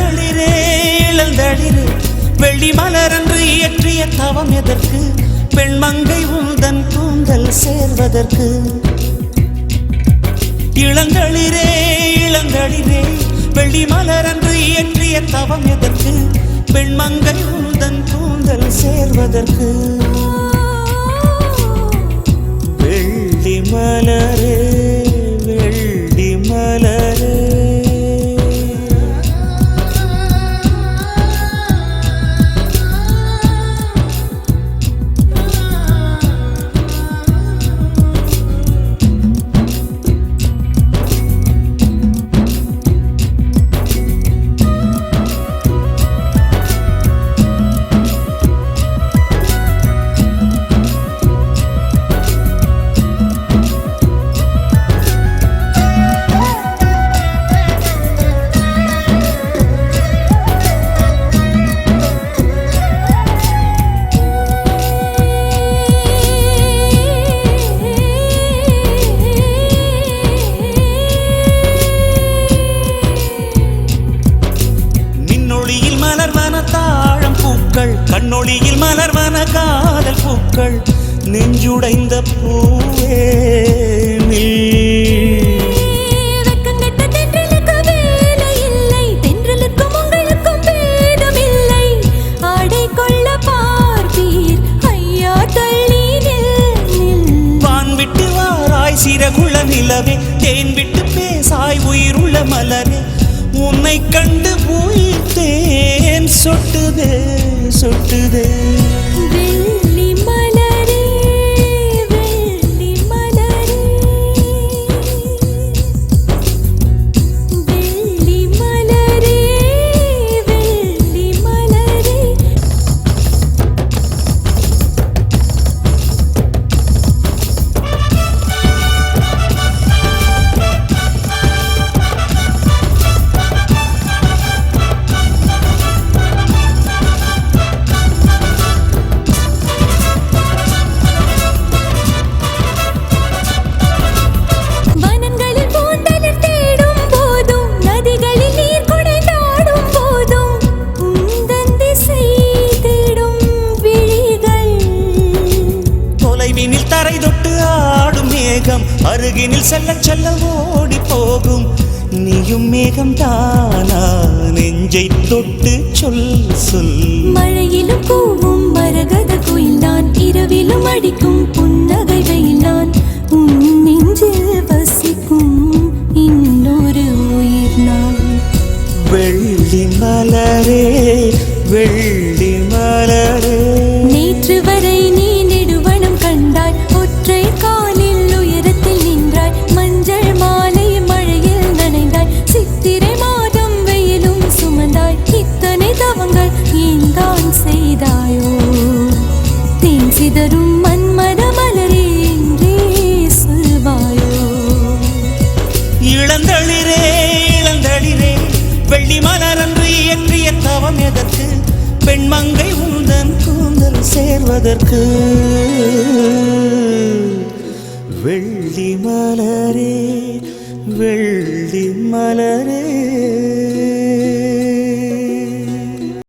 இளந்தளிரே இளந்தளிரே வெள்ளி மலரன்று இயற்றிய தவம் எதற்கு பெண்மங்கை உந்தன் கூந்தல் சேர்வதற்கு இளந்தளிரே இளந்தளிரே வெள்ளி மலரன்று இயற்றிய தவம் எதற்கு பெண்மங்கை உந்தன் கூந்தல் சேர்வதற்கு வெள்ளி மலரே வெள்ளி மலரே கண்ணொளியில் மலர்வன காதல் பூக்கள் நெஞ்சுடைந்த பூவே வான் விட்டு வாராய் சிறகுள்ள நிலவே தேன் விட்டு பேசாய் உயிருள்ள மலரே உன்னை கண்டு உயிர் தேன் சொட்டுதே சொட்டுதே வெள்ளி மலரே வெள்ளி மலரே வெள்ளி மலரே வெள்ளி மலரே தரை தொட்டு ஆடும் மேகம் அருகினில் செல்ல செல்ல ஓடி போகும் நீயும் மேகம் தானா நெஞ்சை தொட்டு சொல் சொல் மழையிலும் கூவும் மரகத குயில் நான் இரவிலும் அடிக்கும் புன்னகை வெயில் நான் உன் நெஞ்சில் வசிக்கும் இன்னொரு உயிர் நான் வெள்ளி மலரே வெள்ளி மலரே நேற்று வரை நீ நெடுவனம் கண்டாய் ஒற்றை காலில் உயரத்தில் நின்றாய் மஞ்சள் மாலை மழையில் நனைந்தாய் சித்திரை மாதம் வெயிலும் சுமந்தாய் இத்தனை தவங்கள் ஏன் தான் செய்தாயோ தேன் சிதறும் மன்மத மலரே என்றே சொல்வாயோ இளந்தளிரே இளந்தளிரே வெள்ளி மலரன்று இயற்றிய தவம் எதற்கு பெண்மங்கை உந்தன் கூந்தல் சேர்வதற்கு வெள்ளி மலரே வெள்ளி மலரே